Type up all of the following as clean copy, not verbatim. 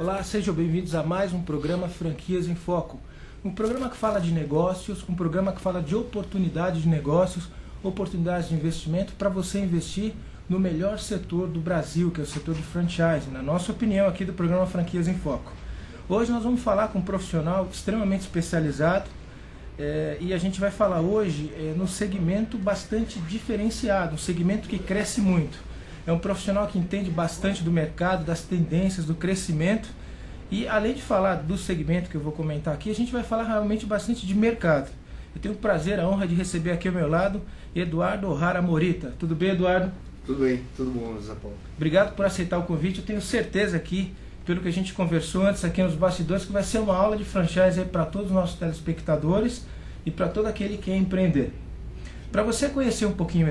Olá, sejam bem-vindos a mais um programa Franquias em Foco. Um programa que fala de negócios, um programa que fala de oportunidades de negócios, oportunidades de investimento para você investir no melhor setor do Brasil, que é o setor de franchise, na nossa opinião aqui do programa Franquias em Foco. Hoje nós vamos falar com um profissional extremamente especializado e a gente vai falar hoje no segmento bastante diferenciado, um segmento que cresce muito. É um profissional que entende bastante do mercado, das tendências, do crescimento. E além de falar do segmento que eu vou comentar aqui, a gente vai falar realmente bastante de mercado. Eu tenho o prazer, a honra de receber aqui ao meu lado Eduardo Ohara Morita. Tudo bem, Eduardo? Tudo bem, tudo bom, José Paulo. Obrigado por aceitar o convite. Eu tenho certeza aqui, pelo que a gente conversou antes aqui nos bastidores, que vai ser uma aula de franchise para todos os nossos telespectadores e para todo aquele que quer empreender. Para você conhecer um pouquinho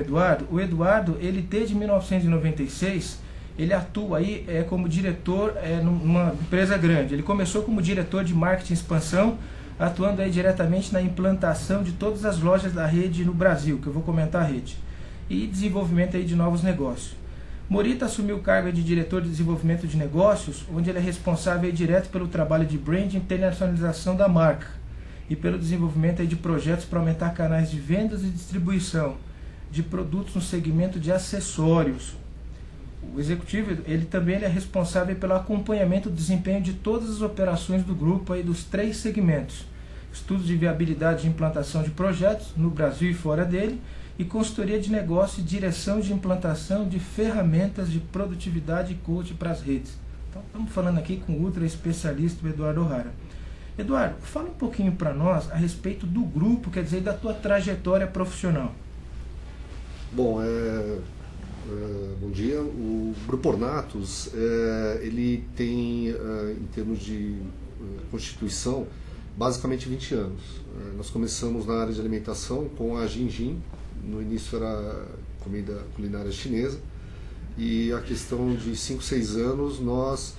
o Eduardo, ele desde 1996, ele atua aí como diretor numa empresa grande. Ele começou como diretor de marketing e expansão, atuando aí diretamente na implantação de todas as lojas da rede no Brasil, que eu vou comentar a rede, e desenvolvimento aí de novos negócios. Morita assumiu o cargo de diretor de desenvolvimento de negócios, onde ele é responsável aí direto pelo trabalho de brand e internacionalização da marca, e pelo desenvolvimento aí de projetos para aumentar canais de vendas e distribuição de produtos no segmento de acessórios. O executivo ele também é responsável pelo acompanhamento do desempenho de todas as operações do grupo aí dos 3 segmentos: estudos de viabilidade de implantação de projetos no Brasil e fora dele, e consultoria de negócio e direção de implantação de ferramentas de produtividade e coaching para as redes. Então estamos falando aqui com o ultra especialista Eduardo Ohara. Eduardo, fala um pouquinho para nós a respeito do grupo, quer dizer, da tua trajetória profissional. Bom, bom dia. O Grupo Ornatos, ele tem, em termos de constituição, basicamente 20 anos. Nós começamos na área de alimentação com a Jin-Jin, no início era comida culinária chinesa, e a questão de 5, 6 anos nós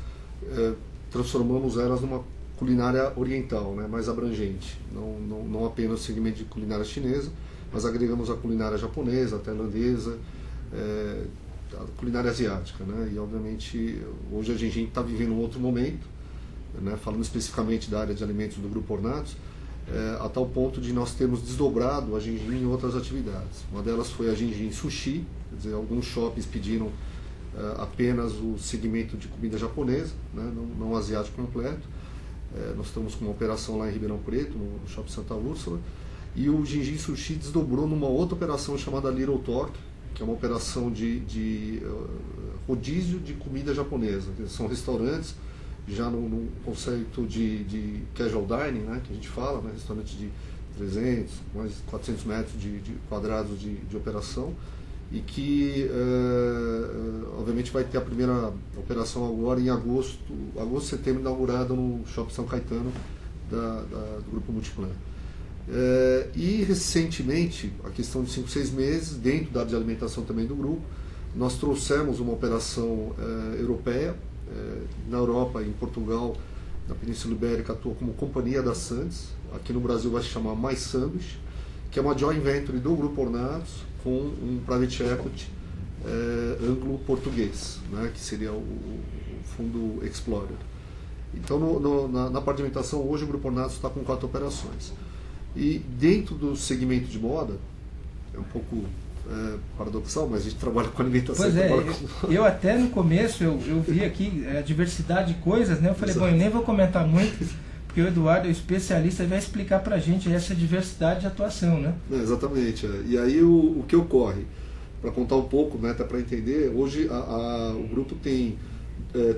transformamos elas numa culinária oriental, né, mais abrangente, não apenas o segmento de culinária chinesa, mas agregamos a culinária japonesa, a tailandesa, a culinária asiática, né, e obviamente hoje a Jin-Jin está vivendo um outro momento, né, falando especificamente da área de alimentos do Grupo Ornatos, a tal ponto de nós termos desdobrado a Jin-Jin em outras atividades. Uma delas foi a Jin-Jin Sushi, quer dizer, alguns shoppings pediram apenas o segmento de comida japonesa, né, não asiático completo. Nós estamos com uma operação lá em Ribeirão Preto, no Shopping Santa Úrsula, e o Jin-Jin Sushi desdobrou numa outra operação chamada Little Talk, que é uma operação de rodízio de comida japonesa. São restaurantes já no conceito de casual dining, né, que a gente fala, né, restaurante de 300, mais 400 metros de quadrados de operação, e que obviamente vai ter a primeira operação agora em agosto, setembro, inaugurada no Shopping São Caetano do Grupo Multiplan. E recentemente, a questão de 5, 6 meses, dentro da área de alimentação também do grupo, nós trouxemos uma operação europeia, na Europa, em Portugal, na Península Ibérica, atua como Companhia da Sandes, aqui no Brasil vai se chamar Mais Sandwich, que é uma joint venture do Grupo Ornatos com um private equity anglo-português, né, que seria o fundo Explorer. Então, na parte de alimentação, hoje o Grupo Ornatos está com 4 operações. E dentro do segmento de moda, é um pouco paradoxal, mas a gente trabalha com alimentação. Pois eu até no começo, eu vi aqui a diversidade de coisas, né? Eu falei, bom, eu nem vou comentar muito, porque o Eduardo é o especialista e vai explicar pra gente essa diversidade de atuação, né? Exatamente. E aí o que ocorre? Para contar um pouco, né, até para entender, hoje o grupo tem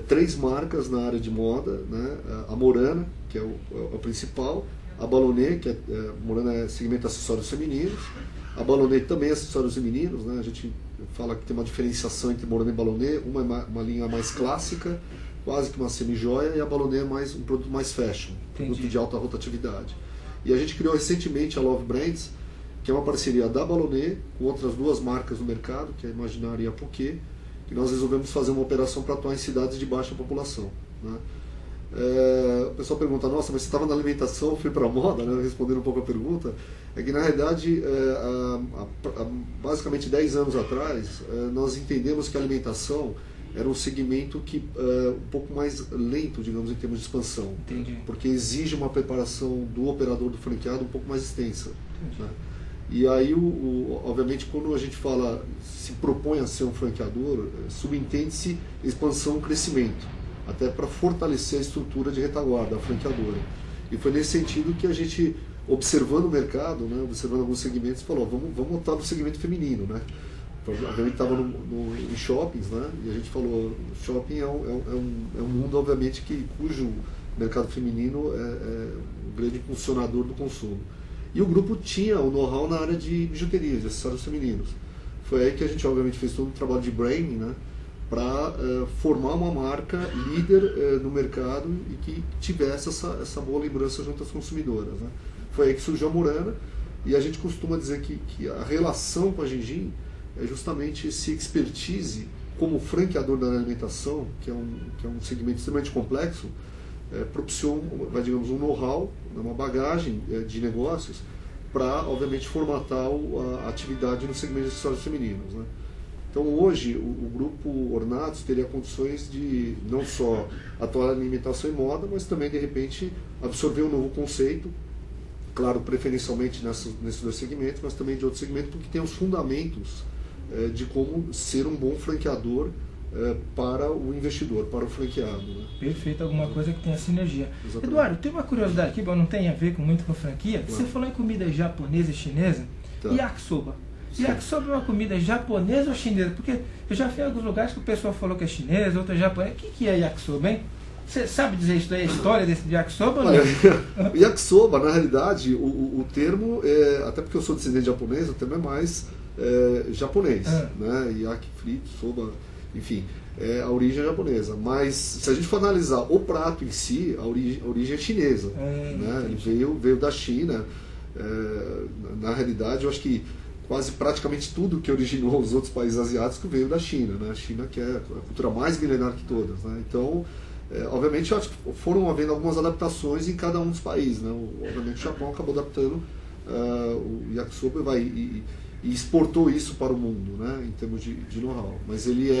3 marcas na área de moda, né? A Morana, que é o principal, a Ballonnet, que Morana é segmento de acessórios femininos, a Ballonnet também é acessórios femininos, né? A gente fala que tem uma diferenciação entre Morana e Ballonnet, uma é uma linha mais clássica, quase que uma semi-joia, e a Ballonnet é um produto mais fashion, produto de alta rotatividade. E a gente criou recentemente a Love Brands, que é uma parceria da Ballonnet com outras 2 marcas no mercado, que é a Imaginária e a Poké, que nós resolvemos fazer uma operação para atuar em cidades de baixa população, né? O pessoal pergunta, nossa, mas você estava na alimentação, fui para a moda, né? Respondendo um pouco a pergunta, é que na realidade, basicamente 10 anos atrás, nós entendemos que a alimentação era um segmento que um pouco mais lento, digamos, em termos de expansão. Entendi. Porque exige uma preparação do operador do franqueado um pouco mais extensa. Né? E aí, obviamente, quando a gente fala, se propõe a ser um franqueador, subentende-se expansão e crescimento, até para fortalecer a estrutura de retaguarda, a franqueadora. E foi nesse sentido que a gente, observando o mercado, né, observando alguns segmentos, falou, vamos optar no segmento feminino, né? A gente estava em shoppings, né? E a gente falou, shopping é um mundo, obviamente, cujo mercado feminino é um grande funcionador do consumo. E o grupo tinha o know-how na área de bijuteria, de acessórios femininos. Foi aí que a gente, obviamente, fez todo um trabalho de branding, né? Para formar uma marca líder no mercado e que tivesse essa boa lembrança junto às consumidoras. Né? Foi aí que surgiu a Murana, e a gente costuma dizer que a relação com a Gengin é justamente esse expertise como franqueador da alimentação, que é um segmento extremamente complexo, propiciou, digamos, um know-how, uma bagagem de negócios para, obviamente, formatar a atividade no segmento de acessórios femininos. Né? Então, hoje, o grupo Ornatos teria condições de não só atuar na alimentação e moda, mas também, de repente, absorver um novo conceito, claro, preferencialmente nesses dois segmentos, mas também de outros segmentos, porque tem os fundamentos de como ser um bom franqueador para o investidor, para o franqueado. Né? Perfeito, alguma coisa que tenha sinergia. Exatamente. Eduardo, tem uma curiosidade aqui, não tem a ver muito com franquia. Claro. Você falou em comida japonesa e chinesa, Tá. yakisoba. Yakisoba é uma comida japonesa ou chinesa? Porque eu já fui em alguns lugares que o pessoal falou que é chinesa, outro é japonesa. O que é yakisoba, hein? Você sabe dizer isso daí, a história desse yakisoba? Olha, o yakisoba, na realidade, o termo, até porque eu sou descendente japonês, o termo é mais japonês. Né? Yaki, frito, soba, enfim, a origem é japonesa. Mas se a gente for analisar o prato em si, a origem é chinesa. Né? Ele veio da China. Na realidade, eu acho que quase praticamente tudo que originou os outros países asiáticos veio da China. Né? A China, que é a cultura mais milenar que todas. Né? Então, obviamente, eu acho que foram havendo algumas adaptações em cada um dos países. Né? Obviamente, o Japão acabou adaptando o yakisoba e exportou isso para o mundo, né? Em termos de know-how. Mas ele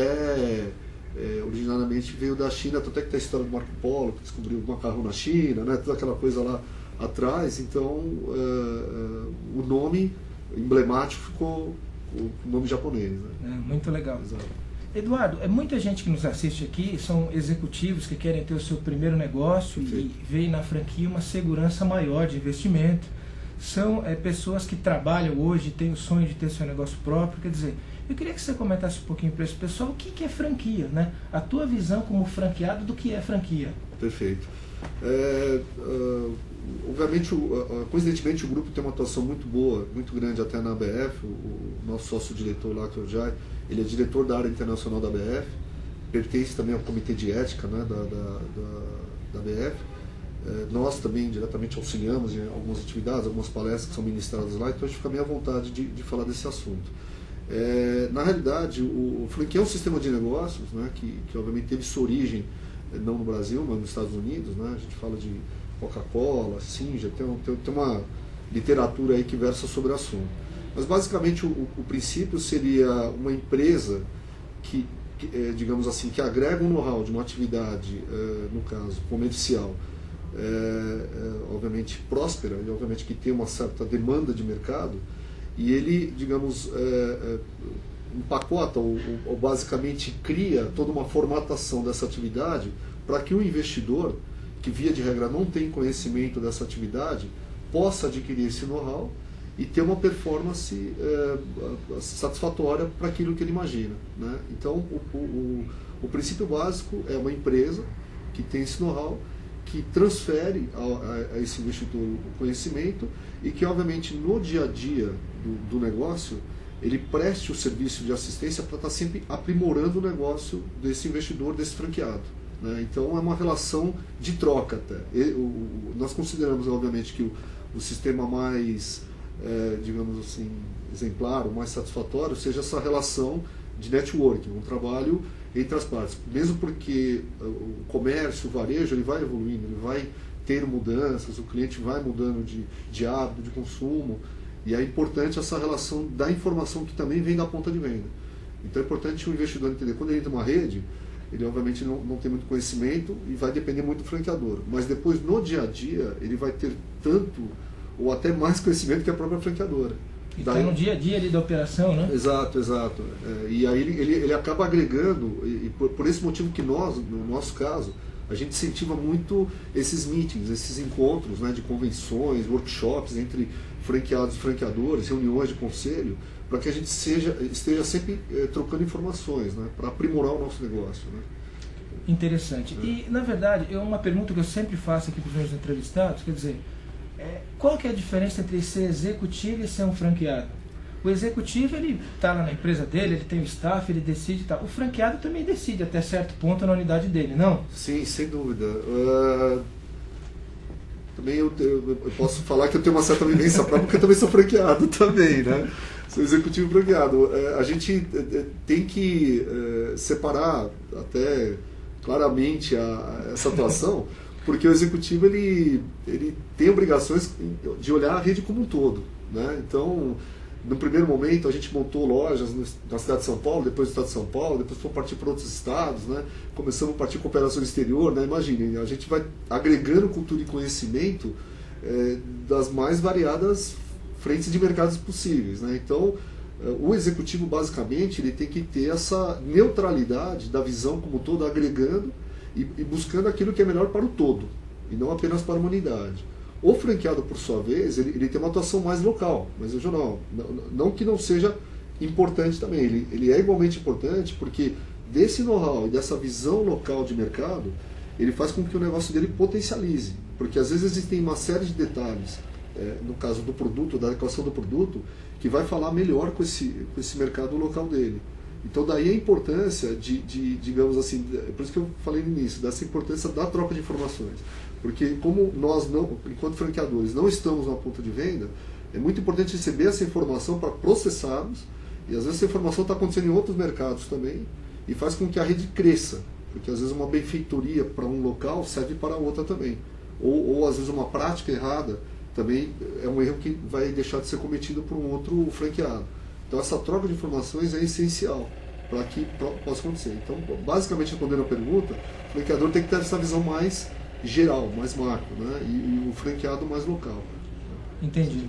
originalmente veio da China, até que tem a história do Marco Polo, que descobriu o macarrão na China, né? Toda aquela coisa lá atrás. Então, o nome emblemático ficou o nome japonês. Né? Muito legal. Exato. Eduardo, muita gente que nos assiste aqui são executivos que querem ter o seu primeiro negócio e veem na franquia uma segurança maior de investimento. São pessoas que trabalham hoje, têm o sonho de ter seu negócio próprio. Quer dizer, eu queria que você comentasse um pouquinho para esse pessoal o que é franquia, né? A tua visão como franqueado do que é franquia. Perfeito. Obviamente, coincidentemente, o grupo tem uma atuação muito boa, muito grande até na ABF. O nosso sócio-diretor lá, que é o Jai, ele é diretor da área internacional da ABF, pertence também ao comitê de ética, né, da ABF. Nós também diretamente auxiliamos em algumas atividades, algumas palestras que são ministradas lá, então a gente fica bem à vontade de falar desse assunto. Na realidade, o franquia é um sistema de negócios, né, que obviamente teve sua origem não no Brasil, mas nos Estados Unidos. Né, a gente fala de Coca-Cola, Singer, tem uma literatura aí que versa sobre o assunto. Mas basicamente o princípio seria uma empresa que digamos assim, que agrega um know-how de uma atividade, no caso comercial, obviamente próspera e obviamente que tem uma certa demanda de mercado, e ele, digamos, empacota ou basicamente cria toda uma formatação dessa atividade para que o investidor, que via de regra não tem conhecimento dessa atividade, possa adquirir esse know-how e ter uma performance satisfatória para aquilo que ele imagina. Né? Então, o princípio básico é uma empresa que tem esse know-how, que transfere a esse investidor o conhecimento e que, obviamente, no dia a dia do negócio, ele preste o serviço de assistência para estar sempre aprimorando o negócio desse investidor, desse franqueado. Né? Então, é uma relação de troca até. Nós consideramos, obviamente, que o sistema mais, digamos assim, exemplar, o mais satisfatório, seja essa relação de networking, um trabalho entre as partes. Mesmo porque o comércio, o varejo, ele vai evoluindo, ele vai ter mudanças, o cliente vai mudando de hábito, de consumo, e é importante essa relação da informação que também vem da ponta de venda. Então é importante o investidor entender, quando ele entra numa rede, ele obviamente não tem muito conhecimento e vai depender muito do franqueador. Mas depois, no dia a dia, ele vai ter tanto ou até mais conhecimento que a própria franqueadora. E está no dia a dia ali da operação, né? Exato, exato. E aí ele acaba agregando, e por esse motivo que nós, no nosso caso, a gente incentiva muito esses meetings, esses encontros, né, de convenções, workshops entre franqueados e franqueadores, reuniões de conselho, para que a gente esteja sempre trocando informações, né, para aprimorar o nosso negócio. Né? Interessante. E, na verdade, uma pergunta que eu sempre faço aqui para os meus entrevistados, quer dizer, qual que é a diferença entre ser executivo e ser um franqueado? O executivo, ele está lá na empresa dele, ele tem o staff, ele decide e tal. O franqueado também decide até certo ponto na unidade dele, não? Sim, sem dúvida. Também eu posso falar que eu tenho uma certa vivência própria, porque eu também sou franqueado também, né? Sou executivo franqueado. A gente tem que separar até claramente essa atuação, porque o executivo ele tem obrigações de olhar a rede como um todo, né? Então, no primeiro momento a gente montou lojas na cidade de São Paulo, depois no estado de São Paulo, depois fomos partir para outros estados, né? Começamos a partir com operações exterior, né? Imaginem, a gente vai agregando cultura e conhecimento das mais variadas frentes de mercados possíveis, né? Então, o executivo basicamente ele tem que ter essa neutralidade da visão como um todo, agregando e buscando aquilo que é melhor para o todo, e não apenas para uma unidade. O franqueado, por sua vez, ele tem uma atuação mais local, mas veja, não que não seja importante também, ele é igualmente importante, porque desse know-how e dessa visão local de mercado, ele faz com que o negócio dele potencialize, porque às vezes existem uma série de detalhes, no caso do produto, da adequação do produto, que vai falar melhor com esse mercado local dele. Então daí a importância digamos assim, por isso que eu falei no início, dessa importância da troca de informações. Porque como nós, enquanto franqueadores, não estamos na ponta de venda, é muito importante receber essa informação para processarmos, e às vezes essa informação está acontecendo em outros mercados também, e faz com que a rede cresça, porque às vezes uma benfeitoria para um local serve para outra também. Ou às vezes uma prática errada também é um erro que vai deixar de ser cometido por um outro franqueado. Então essa troca de informações é essencial para que possa acontecer. Então, basicamente, respondendo a pergunta, o franqueador tem que ter essa visão mais geral, mais macro, né? E o franqueado mais local. Entendi.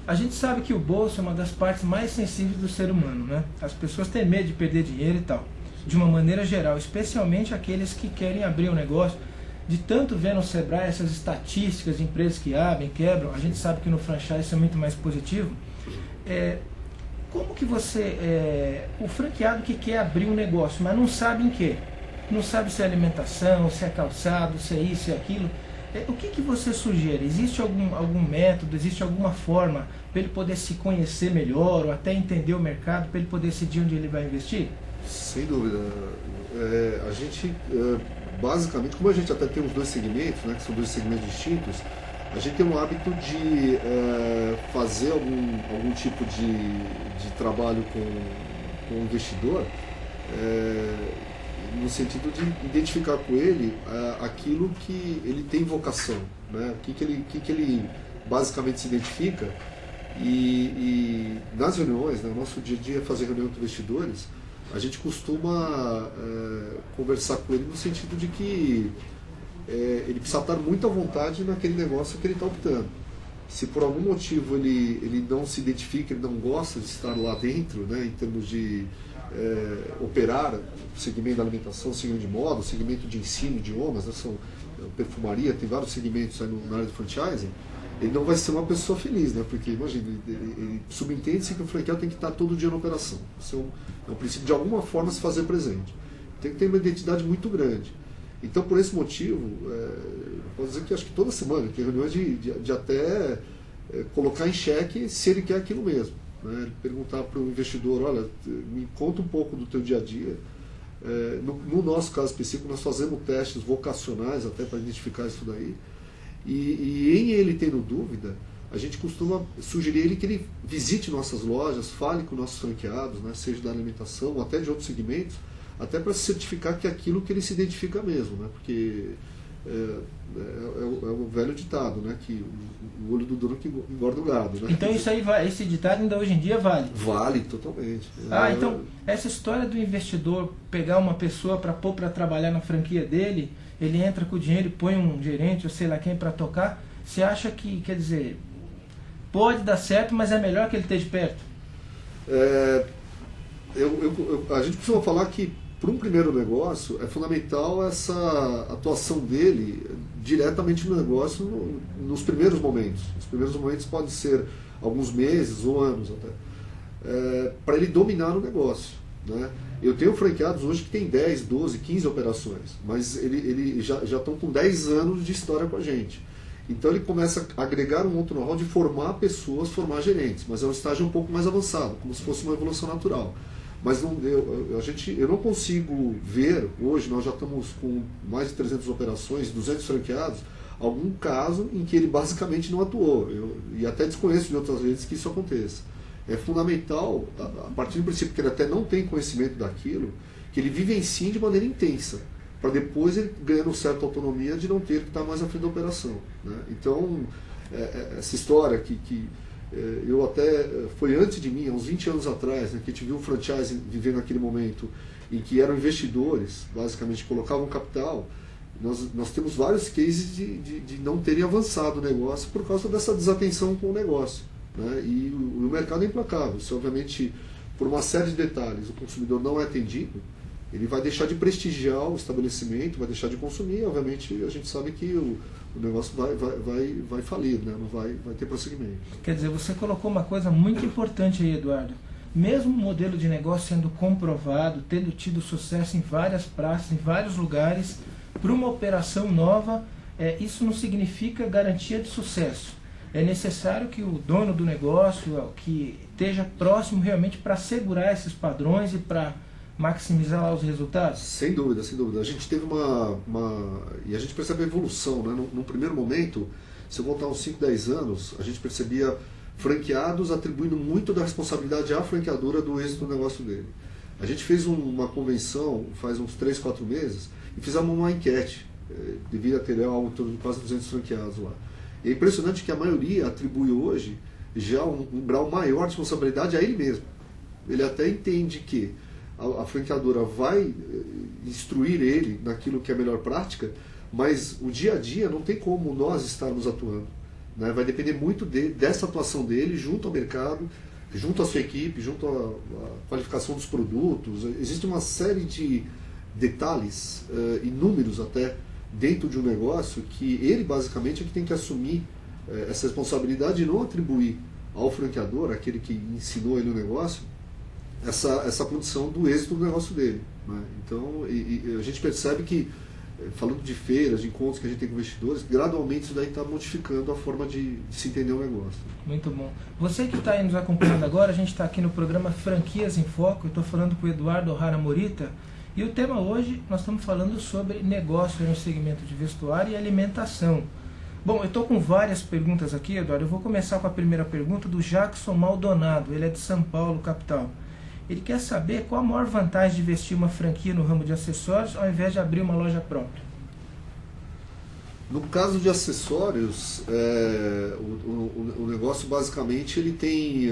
A gente sabe que o bolso é uma das partes mais sensíveis do ser humano, né? As pessoas têm medo de perder dinheiro e tal, de uma maneira geral, especialmente aqueles que querem abrir um negócio. De tanto ver no Sebrae essas estatísticas de empresas que abrem, quebram, a gente sabe que no franchise isso é muito mais positivo. Como que o franqueado que quer abrir um negócio, mas não sabe em quê? Não sabe se é alimentação, se é calçado, se é isso, se é aquilo. O que você sugere? Existe algum método, existe alguma forma para ele poder se conhecer melhor ou até entender o mercado, para ele poder decidir onde ele vai investir? Sem dúvida. A gente, basicamente, como a gente até tem os dois segmentos, né, que são dois segmentos distintos, a gente tem um hábito de fazer algum tipo de trabalho com o investidor, no sentido de identificar com ele aquilo que ele tem vocação, né? O que ele basicamente se identifica, e nas reuniões, né, o nosso dia a dia é fazer reunião com investidores, a gente costuma conversar com ele no sentido de que ele precisa estar muito à vontade naquele negócio que ele está optando. Se por algum motivo ele não se identifica, ele não gosta de estar lá dentro, né, em termos de operar o segmento da alimentação, o segmento de moda, o segmento de ensino, idiomas, né, perfumaria, tem vários segmentos aí na área de franchising, ele não vai ser uma pessoa feliz, né? Porque, imagina, ele subentende-se que o franqueado tem que estar todo dia na operação. Isso é um princípio de alguma forma se fazer presente. Tem que ter uma identidade muito grande. Então, por esse motivo, posso dizer que acho que toda semana tem reuniões de até colocar em xeque se ele quer aquilo mesmo. Né? Perguntar para o investidor, olha, me conta um pouco do teu dia a dia. No nosso caso específico, nós fazemos testes vocacionais até para identificar isso daí. E em ele tendo dúvida, a gente costuma sugerir ele que ele visite nossas lojas, fale com nossos franqueados, né, seja da alimentação ou até de outros segmentos, até para certificar que é aquilo que ele se identifica mesmo, né, porque é o velho ditado, né? Que o olho do dono que engorda o gado, né? Então isso aí esse ditado ainda hoje em dia vale? Vale totalmente. Então essa história do investidor pegar uma pessoa para pôr para trabalhar na franquia dele, ele entra com o dinheiro e põe um gerente ou sei lá quem para tocar, você acha que, quer dizer, pode dar certo, mas é melhor que ele esteja perto? A gente costuma falar que para um primeiro negócio é fundamental essa atuação dele diretamente no negócio nos primeiros momentos. Os primeiros momentos podem ser alguns meses ou anos até, para ele dominar o negócio, né? Eu tenho franqueados hoje que tem 10, 12, 15 operações, mas ele já estão com 10 anos de história com a gente. Então ele começa a agregar um outro know-how de formar pessoas, formar gerentes, mas é um estágio um pouco mais avançado, como se fosse uma evolução natural. Mas eu não consigo ver, hoje nós já estamos com mais de 300 operações, 200 franqueados, algum caso em que ele basicamente não atuou. E até desconheço de outras vezes que isso aconteça. É fundamental, a partir do princípio que ele até não tem conhecimento daquilo, que ele vivencie de maneira intensa, para depois ele ganhando certa autonomia de não ter que estar mais à frente da operação, né? Então, essa história que eu até, foi antes de mim, há uns 20 anos atrás, né, que a gente viu o franchise vivendo naquele momento em que eram investidores, basicamente colocavam capital. Nós temos vários cases de não terem avançado o negócio por causa dessa desatenção com o negócio, né? E o mercado é implacável. Se obviamente, por uma série de detalhes, o consumidor não é atendido, ele vai deixar de prestigiar o estabelecimento, vai deixar de consumir, obviamente a gente sabe que o negócio vai falir, né? Não vai ter prosseguimento. Quer dizer, você colocou uma coisa muito importante aí, Eduardo. Mesmo o modelo de negócio sendo comprovado, tendo tido sucesso em várias praças, em vários lugares, para uma operação nova, isso não significa garantia de sucesso. É necessário que o dono do negócio que esteja próximo realmente para assegurar esses padrões e para maximizar lá os resultados? Sem dúvida, sem dúvida. A gente teve e a gente percebe a evolução, né? No primeiro momento, se eu voltar uns 5, 10 anos, a gente percebia franqueados atribuindo muito da responsabilidade à franqueadora do êxito do negócio dele. A gente fez uma convenção faz uns 3, 4 meses e fizemos uma enquete. Devia ter algo em torno de quase 200 franqueados lá. E é impressionante que a maioria atribui hoje já um grau maior de responsabilidade a ele mesmo. Ele até entende que a franqueadora vai instruir ele naquilo que é a melhor prática, mas o dia a dia não tem como nós estarmos atuando, né? Vai depender muito dessa atuação dele junto ao mercado, junto à sua equipe, junto à qualificação dos produtos. Existe uma série de detalhes, inúmeros até, dentro de um negócio que ele basicamente é que tem que assumir essa responsabilidade e não atribuir ao franqueador, aquele que ensinou ele o negócio, essa condição do êxito do negócio dele, né? Então, a gente percebe que, falando de feiras, de encontros que a gente tem com investidores, gradualmente isso daí está modificando a forma de se entender o negócio. Muito bom. Você que está aí nos acompanhando agora, a gente está aqui no programa Franquias em Foco. Eu estou falando com o Eduardo Ohara Morita. E o tema hoje, nós estamos falando sobre negócio no segmento de vestuário e alimentação. Bom, eu estou com várias perguntas aqui, Eduardo. Eu vou começar com a primeira pergunta do Jackson Maldonado. Ele é de São Paulo, capital. Ele quer saber qual a maior vantagem de investir uma franquia no ramo de acessórios ao invés de abrir uma loja própria. No caso de acessórios, o negócio basicamente ele tem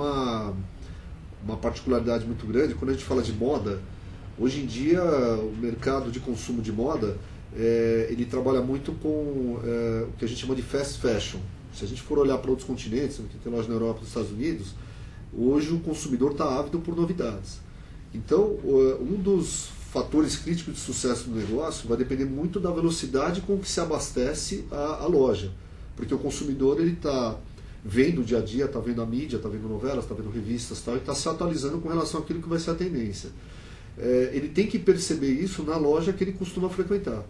uma particularidade muito grande. Quando a gente fala de moda, hoje em dia o mercado de consumo de moda ele trabalha muito com o que a gente chama de fast fashion. Se a gente for olhar para outros continentes, que tem loja na Europa e nos Estados Unidos, hoje o consumidor está ávido por novidades. Então, um dos fatores críticos de sucesso do negócio vai depender muito da velocidade com que se abastece a loja. Porque o consumidor está vendo o dia a dia, está vendo a mídia, está vendo novelas, está vendo revistas, tal, e está se atualizando com relação àquilo que vai ser a tendência. Ele tem que perceber isso na loja que ele costuma frequentar.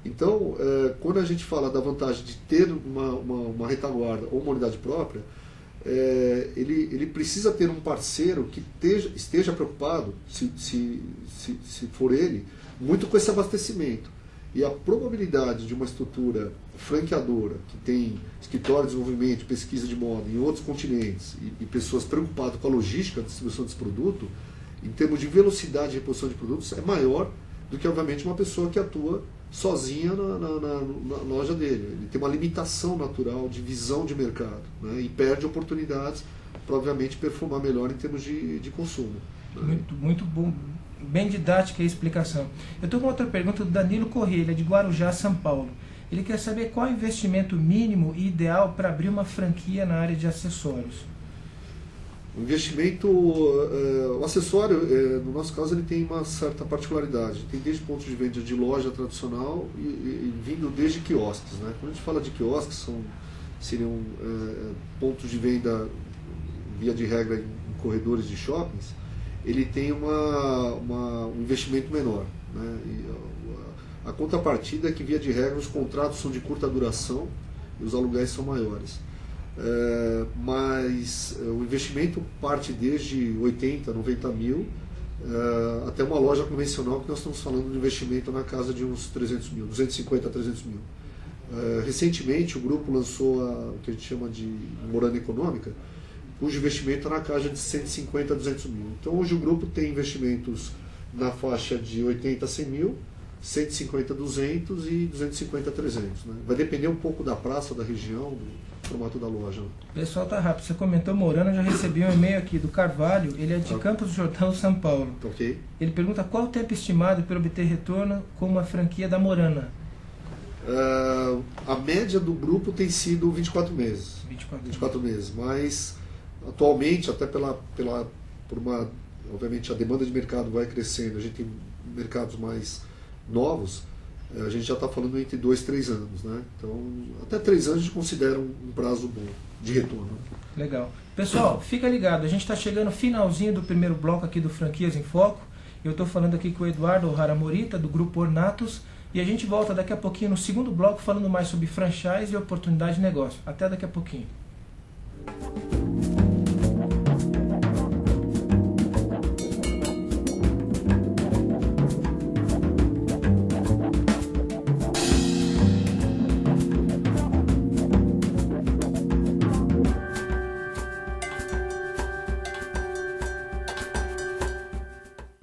Então, quando a gente fala da vantagem de ter uma retaguarda ou uma unidade própria, ele precisa ter um parceiro que esteja preocupado, se for ele, muito com esse abastecimento. E a probabilidade de uma estrutura franqueadora, que tem escritório de desenvolvimento, pesquisa de moda em outros continentes, e pessoas preocupadas com a logística da distribuição desse produto, em termos de velocidade de reposição de produtos, é maior do que, obviamente, uma pessoa que atua sozinha na loja dele. Ele tem uma limitação natural de visão de mercado, né? E perde oportunidades para, obviamente, performar melhor em termos de consumo. Né? Muito bom, bem didática a explicação. Eu estou com outra pergunta do Danilo Corrêa, ele é de Guarujá, São Paulo. Ele quer saber qual é o investimento mínimo e ideal para abrir uma franquia na área de acessórios. O investimento, o acessório, no nosso caso, ele tem uma certa particularidade. Tem desde pontos de venda de loja tradicional e vindo desde quiosques, né? Quando a gente fala de quiosques, seriam pontos de venda, via de regra, em corredores de shoppings. Ele tem um investimento menor, né? E a contrapartida é que, via de regra, os contratos são de curta duração e os aluguéis são maiores. Mas o investimento parte desde 80, 90 mil até uma loja convencional, que nós estamos falando de investimento na casa de uns 300 mil, 250 a 300 mil. Recentemente o grupo lançou o que a gente chama de Morana Econômica, cujo investimento está na casa de 150 a 200 mil. Então hoje o grupo tem investimentos na faixa de 80 a 100 mil, 150 a 200 e 250 a 300. Né? Vai depender um pouco da praça, da região, do formato da loja. Pessoal, tá rápido. Você comentou Morana, eu já recebi um e-mail aqui do Carvalho, ele é de Campos do Jordão, São Paulo. Okay. Ele pergunta qual o tempo estimado para obter retorno com uma franquia da Morana. A média do grupo tem sido 24 meses. 24 meses, mas atualmente, até obviamente a demanda de mercado vai crescendo, a gente tem mercados mais novos, a gente já está falando entre 2 e 3 anos, né? Então, até 3 anos a gente considera um prazo bom de retorno. Legal. Pessoal, fica ligado, a gente está chegando no finalzinho do primeiro bloco aqui do Franquias em Foco. Eu estou falando aqui com o Eduardo Ohara Morita, do Grupo Ornatos, e a gente volta daqui a pouquinho no segundo bloco falando mais sobre franchise e oportunidade de negócio. Até daqui a pouquinho.